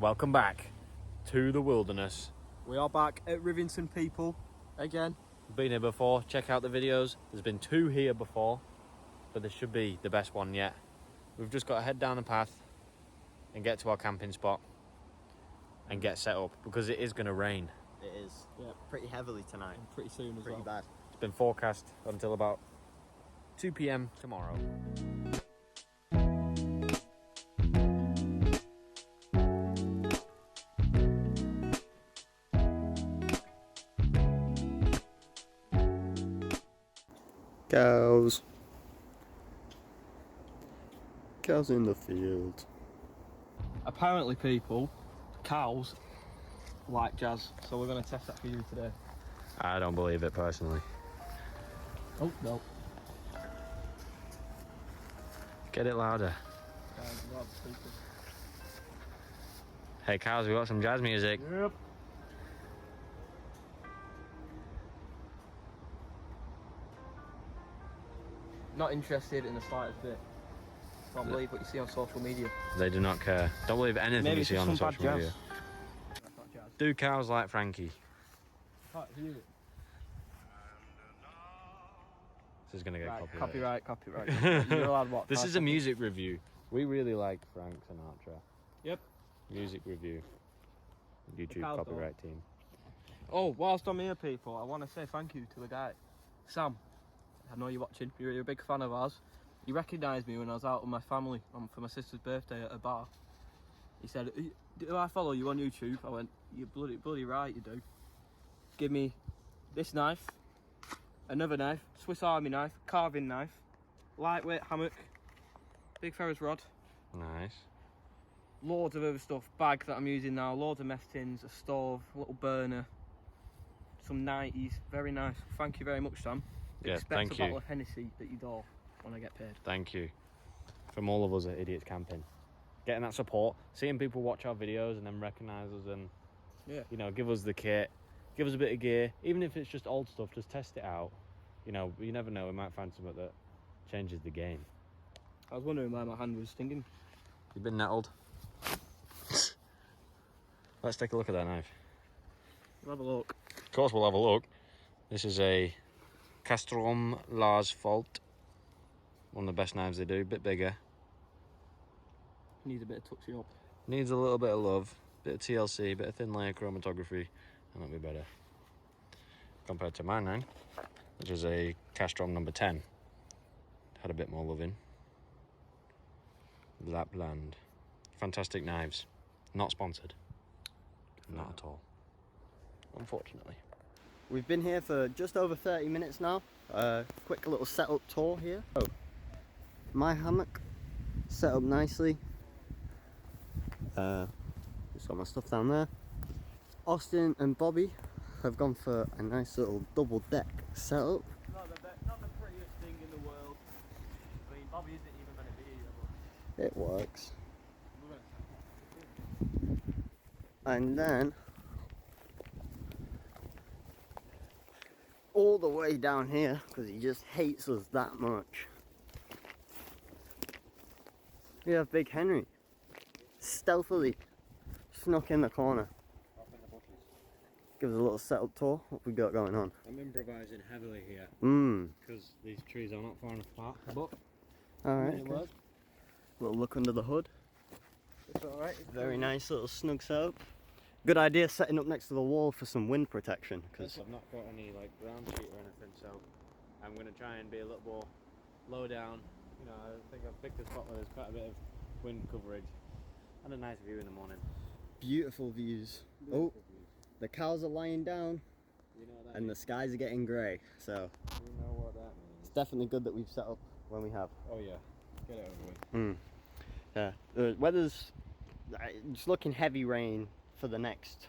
Welcome back to the wilderness. We are back at Rivington, people, again. Been here before, check out the videos. There's been 2 here before, but this should be the best one yet. We've just got to head down the path and get to our camping spot and get set up because it is going to rain. It is. Yeah, pretty heavily tonight. And pretty soon as Pretty well. bad. It's been forecast until about 2 p.m. tomorrow. Cows. Cows in the field. Apparently, people, cows like jazz, so we're going to test that for you today. I don't believe it personally. Oh, no. Get it louder. Hey cows, we got some jazz music. Yep. Not interested in the slightest bit. Can't believe what you see on social media. They do not care. Don't believe anything Maybe you it's see just on some bad social media. jazz. That's not jazz. Do cows like Frankie? Can't hear it. This is going to get Right, copyright. You're allowed what? This is a music review. We really like Frank Sinatra. Yep. Music review. YouTube cows copyright team. Oh, whilst I'm here, people, I want to say thank you to the guy, Sam. I know you're watching. You're a big fan of ours. He recognised me when I was out with my family for my sister's birthday at a bar. He said, "Do I follow you on YouTube?" I went, "You're bloody right, you do." Give me this knife, another knife, Swiss Army knife, carving knife, lightweight hammock, big ferrous rod, Nice. loads of other stuff, bag that I'm using now, loads of mess tins, a stove, a little burner, some 90s, very nice. Thank you very much, Sam. Yeah, Expect thank a you. bottle of Hennessy at your door when I get paid. Thank you. From all of us at Idiots Camping. Getting that support, seeing people watch our videos and then recognise us and, you know, give us the kit, give us a bit of gear. Even if it's just old stuff, just test it out. You know, you never know, we might find something that changes the game. I was wondering why my hand was stinging. You've been nettled? Let's take a look at that knife. We'll have a look. Of course we'll have a look. This is a Castrom Lars Fault. One of the best knives they do, a bit bigger. Needs a bit of touching up. Needs a little bit of love, bit of TLC, bit of thin layer chromatography, and that'll be better. Compared to my knife, which is a Castrom number 10. Had a bit more loving. Lapland. Fantastic knives. Not sponsored. Not at all. Unfortunately. We've been here for just over 30 minutes now. Quick little setup tour here. Oh, my hammock set up nicely. Just got my stuff down there. Austin and Bobby have gone for a nice little double deck setup. Not the prettiest thing in the world. I mean, Bobby isn't even going to be here, but It works. we're going to. And then all the way down here, because he just hates us that much, we have Big Henry stealthily snuck in the corner. Off in the bushes. Give us a little setup tour. What we got going on? I'm improvising heavily here Because these trees are not far enough apart. But all right. It works. Little look under the hood. It's alright. Very nice little snug setup. Good idea setting up next to the wall for some wind protection, because I've not got any like ground sheet or anything, so I'm going to try and be a little more low down. You know, I think I've picked a spot where there's quite a bit of wind coverage and a nice view in the morning. beautiful views. Beautiful Oh, views. the cows are lying down You know what that and the means? skies are getting grey, so You know what that it's means. definitely good that we've set up when we have. Oh yeah, get it over with. Yeah, the weather's it's looking heavy rain for the next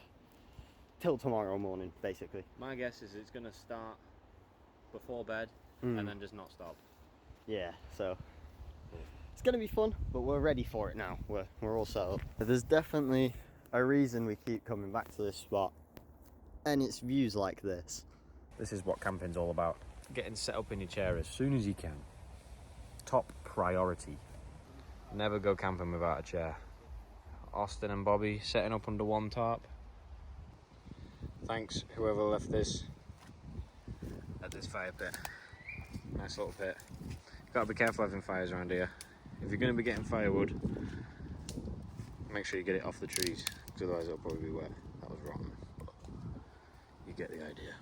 till tomorrow morning, basically. My guess is it's going to start before bed and then just not stop. Yeah, so it's gonna be fun, but we're ready for it now. We're all set up. But there's definitely a reason we keep coming back to this spot, and it's views like this. This is what camping's all about. Getting set up in your chair as soon as you can. Top priority. Never go camping without a chair. Austin and Bobby setting up under one tarp. Thanks whoever left this at this fire pit. Nice little pit. Gotta be careful having fires around here. If you're gonna be getting firewood, make sure you get it off the trees, because otherwise it'll probably be wet. That was rotten, but you get the idea.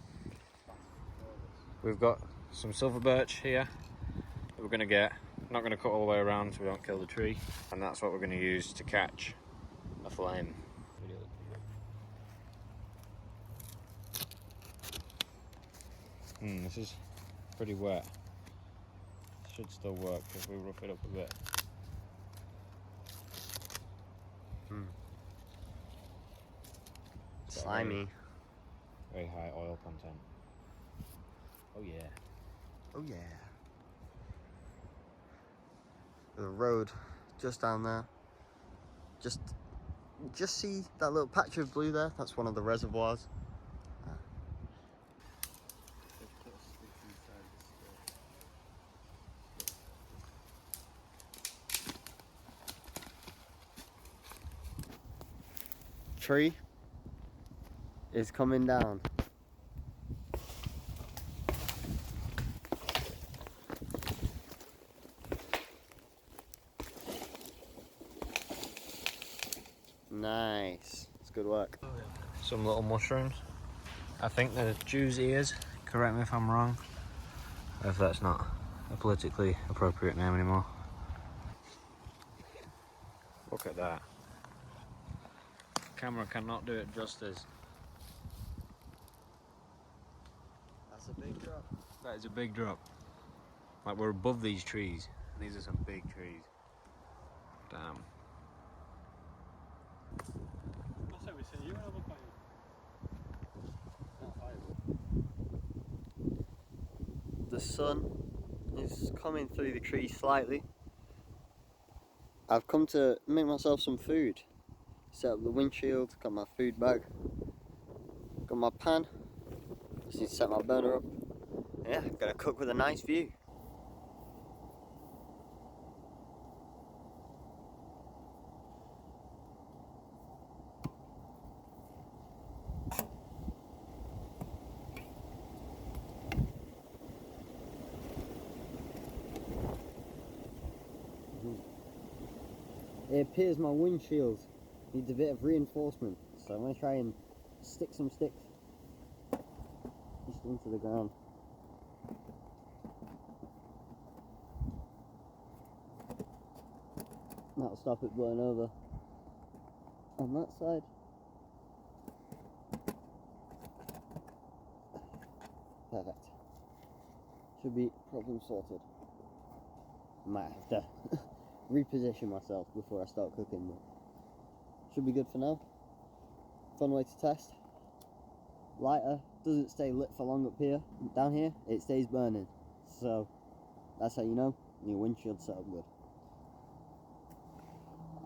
We've got some silver birch here that we're gonna get. Not gonna cut all the way around so we don't kill the tree, and that's what we're gonna use to catch a flame. This is pretty wet. Should still work if we rough it up a bit. Slimy. Very high oil content. Oh yeah. Oh yeah. The road just down there. Just see that little patch of blue there? That's one of the reservoirs. Tree is coming down. Nice. It's good work. Some little mushrooms. I think they're Jew's ears. Correct me if I'm wrong. If that's not a politically appropriate name anymore. Look at that. Camera cannot do it justice. That's a big drop. That is a big drop. Like, we're above these trees. These are some big trees. Damn. The sun is coming through the tree slightly. I've come to make myself some food. Set up the windshield, got my food bag, got my pan, just need to set my burner up. Yeah, gonna cook with a nice view. It appears my windshield needs a bit of reinforcement, so I'm going to try and stick some sticks just into the ground. That'll stop it blowing over on that side. Perfect. Should be problem sorted. Might have to reposition myself before I start cooking, but should be good for now. Fun way to test. Lighter doesn't stay lit for long up here. Down here, it stays burning. So that's how you know your windshield's set up good.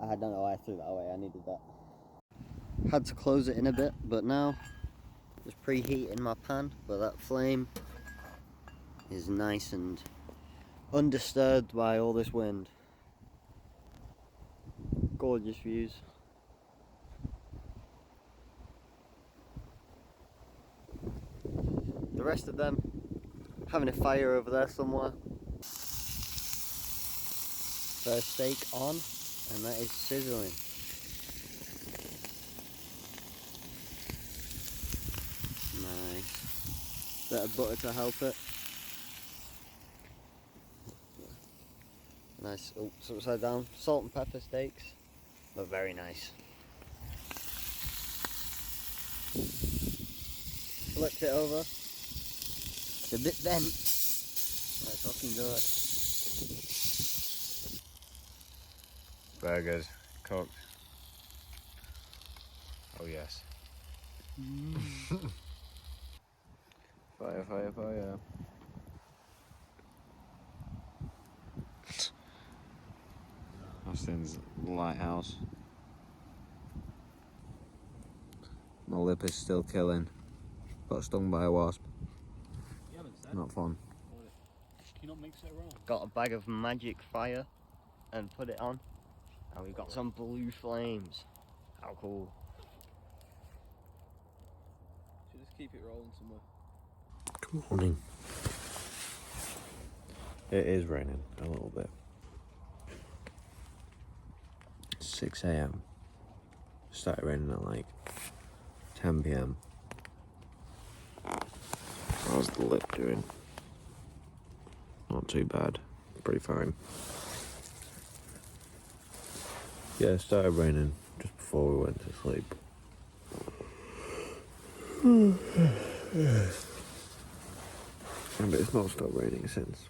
I don't know why I threw that away. I needed that. Had to close it in a bit, but now just preheating my pan. But that flame is nice and undisturbed by all this wind. Gorgeous views. The rest of them having a fire over there somewhere. First steak on, and that is sizzling. Nice. Bit of butter to help it. Nice. Oh, it's upside down. Salt and pepper steaks. Look very nice. Flipped it over. It's a bit bent. That's fucking good. Burgers cooked. Oh yes. Fire, fire, fire. Austin's lighthouse. My lip is still killing. Got stung by a wasp. Not fun. Can you not mix it around? Got a bag of magic fire and put it on. And we've got some blue flames. How cool. Should just keep it rolling somewhere. Good morning. It is raining a little bit. It's 6 a.m. Started raining at like 10 p.m. How's the lip doing? Not too bad. Pretty fine. Yeah, it started raining just before we went to sleep. But it's not stopped raining since.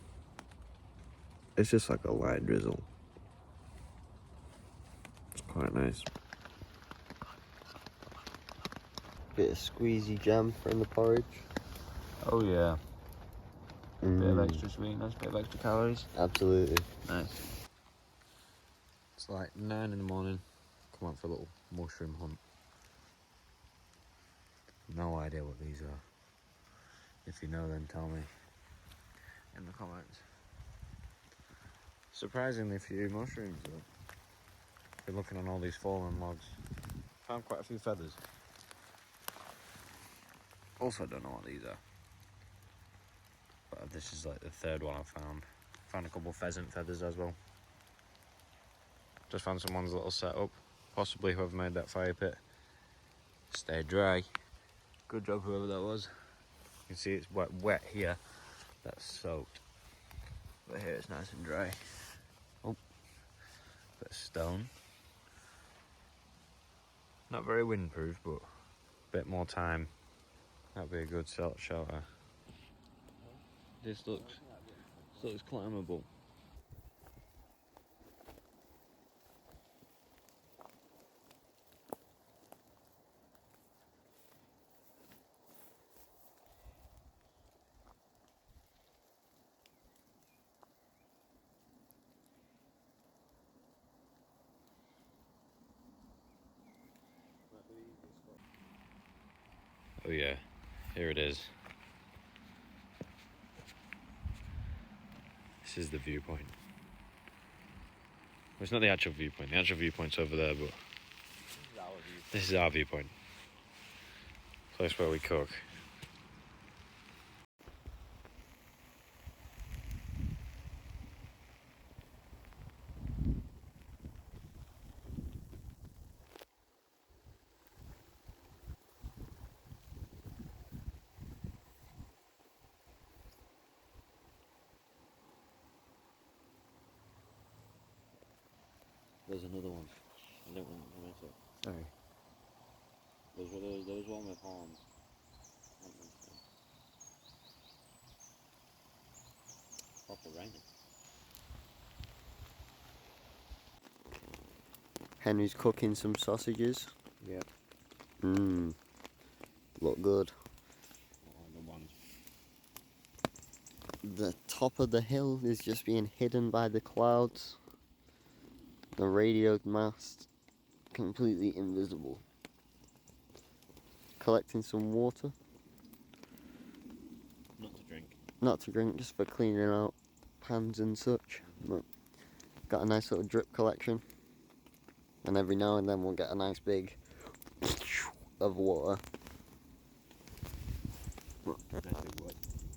It's just like a light drizzle. It's quite nice. Bit of squeezy jam in the porridge. Oh yeah. Bit of extra sweetness, bit of extra calories. Absolutely. Nice. It's like 9 in the morning. Come out for a little mushroom hunt. No idea what these are. If you know, then tell me in the comments. Surprisingly few mushrooms though. Been looking on all these fallen logs. Found quite a few feathers. Also don't know what these are. But this is like the third one I've found. Found a couple of pheasant feathers as well. Just found someone's little setup. Possibly whoever made that fire pit. Stay dry. Good job whoever that was. You can see it's wet here. That's soaked. But here it's nice and dry. Oh, bit of stone. Not very windproof, but a bit more time. That'd be a good shelter. This looks climbable. Oh yeah, here it is. This is the viewpoint. Well, it's not the actual viewpoint. The actual viewpoint's over there, but this is our viewpoint. Place where we cook. There's another one. I don't want to miss it. Sorry. There was one with horns. Proper raining. Henry's cooking some sausages. Yeah. Look good. The ones. The top of the hill is just being hidden by the clouds. The radio mast completely invisible. Collecting some water. Not to drink. Not to drink, just for cleaning out pans and such. But got a nice little drip collection. And every now and then we'll get a nice big of water.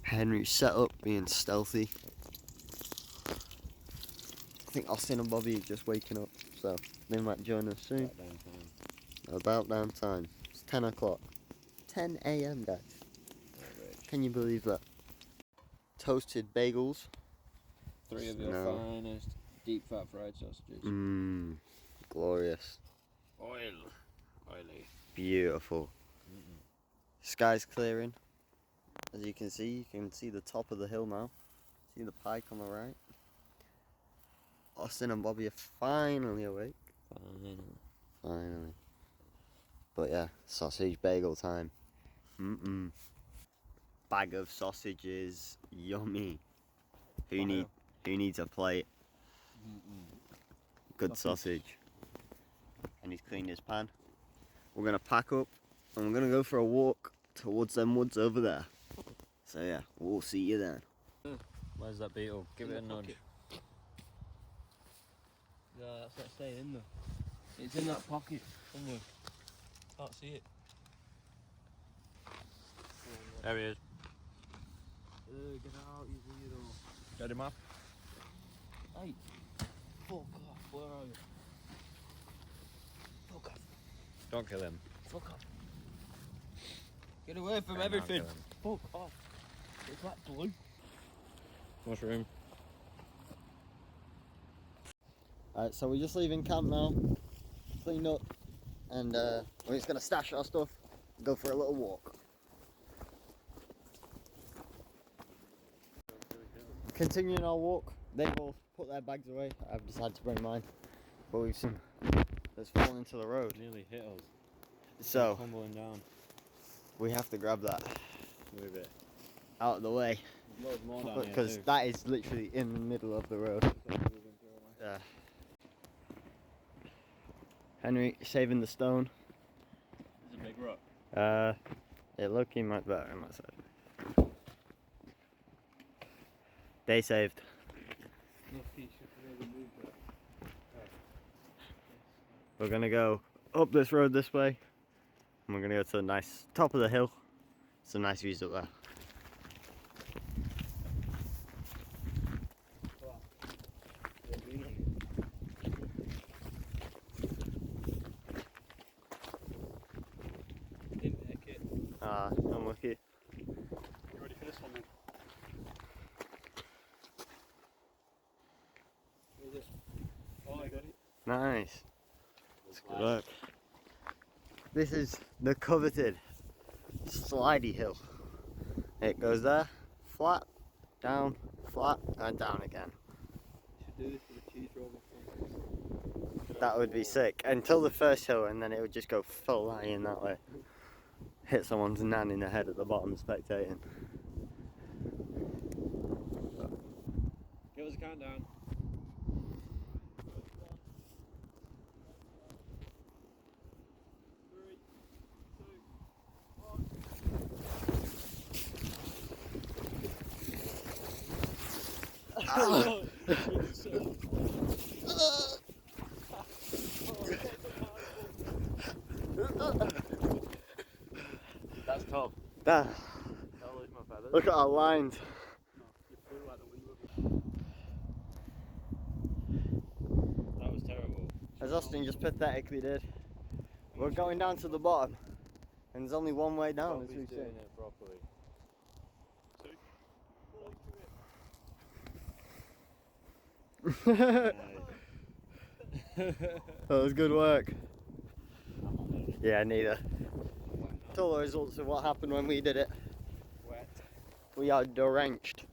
Henry's set up being stealthy. I think Austin and Bobby are just waking up, so they might join us soon. About damn time. It's 10 o'clock. 10 a.m. guys. Can you believe that? Toasted bagels. 3 of your finest deep fat fried sausages. Glorious. Oily. Beautiful. Sky's clearing. As you can see the top of the hill now. See the pike on the right. Austin and Bobby are finally awake. Finally. But yeah, sausage bagel time. Bag of sausages, yummy. Who needs a plate? Good sausage. And he's cleaned his pan. We're gonna pack up and we're gonna go for a walk towards them woods over there. So yeah, we'll see you then. Where's that beetle? Give it a nudge. Yeah, that's not staying in there. It's in that pocket somewhere. Can't see it. There he is. Get out, you weirdo. Get him up. Hey, fuck off, where are you? Fuck off. Don't kill him. Fuck off. Get away from Try not everything. kill him. Fuck off. It's like blue. Mushroom. Alright, so we're just leaving camp now, cleaned up, and we're just gonna stash our stuff, go for a little walk. Continuing our walk, they've all put their bags away. I've decided to bring mine, but we've seen that's fallen into the road. Nearly hit us. So Tumbling down. we have to grab that Move it. out of the way, Loads more down here because too. that is literally in the middle of the road. Yeah. Henry saving the stone. It's a big rock. It looking much better on my side. They saved. We're gonna go up this road this way, and we're gonna go to the nice top of the hill. Some nice views up there. Didn't make it. Unlucky. You ready for this one then? Oh, I got it. Nice. That's good work. This is the coveted slidey hill. It goes there, flat, down, flat, and down again. Should do this with a cheese roll. That would be sick. Until the first hill, and then it would just go flying that way. Hit someone's nan in the head at the bottom spectating. Give us a countdown. That's tough. That, That'll lose my feathers. look at our lines. You flew like the wind. That was terrible. As Austin just pathetically did. We're going down to the bottom, and there's only one way down, as Bobby's we've doing seen. it properly. That was good work. Yeah, neither. Till the results of what happened when we did it. Wet. We are drenched.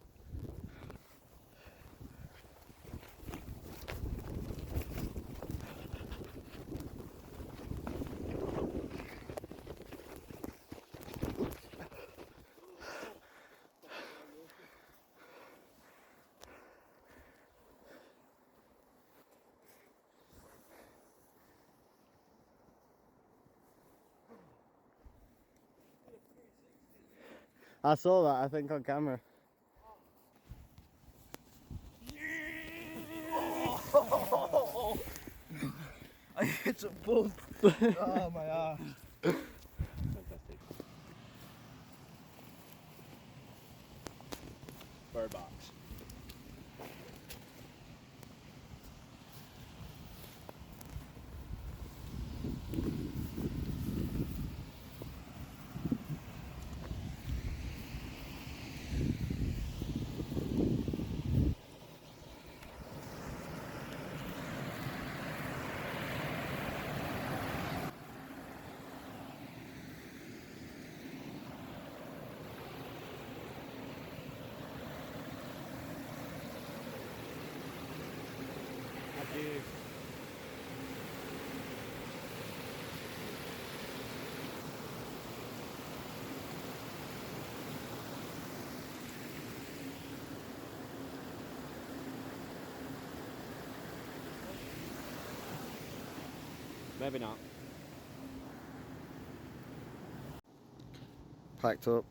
I saw that, I think, on camera. I hit a bump. Oh my ass. Fantastic. Bird box. Big. Maybe not. Packed up,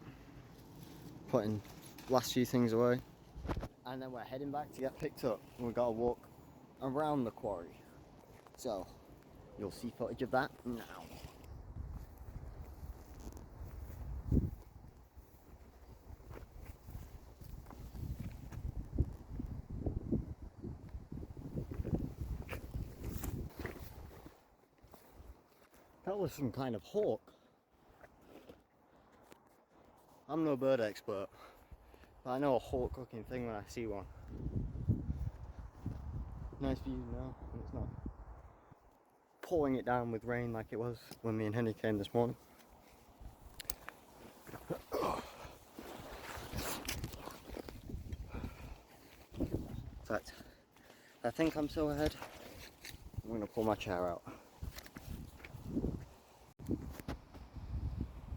putting last few things away, and then we're heading back to get picked up. We've got to walk around the quarry. So, You'll see footage of that now. That was some kind of hawk. I'm no bird expert, but I know a hawk looking thing when I see one. Nice view now, and it's not pouring it down with rain like it was when me and Henny came this morning. In fact, I think I'm so ahead, I'm going to pull my chair out.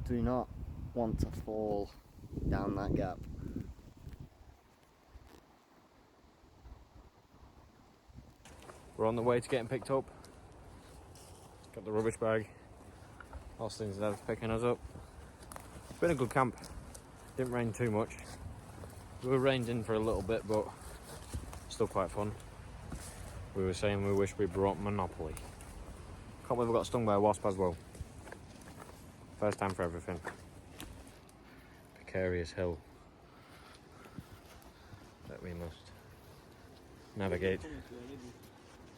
Do not want to fall down that gap. We're on the way to getting picked up. Got the rubbish bag. Austin's dad's picking us up. It's been a good camp. Didn't rain too much. We were rained in for a little bit, but still quite fun. We were saying we wish we brought Monopoly. Can't believe I got stung by a wasp as well. First time for everything. Precarious hill that we must navigate.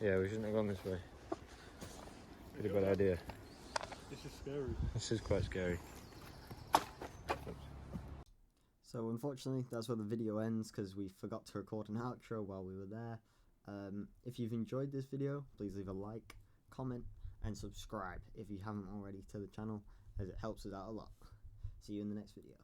Yeah, we shouldn't have gone this way. Pretty bad idea. This is scary. This is quite scary. So unfortunately that's where the video ends because we forgot to record an outro while we were there. If you've enjoyed this video, please leave a like, comment and subscribe if you haven't already to the channel, as it helps us out a lot. See you in the next video.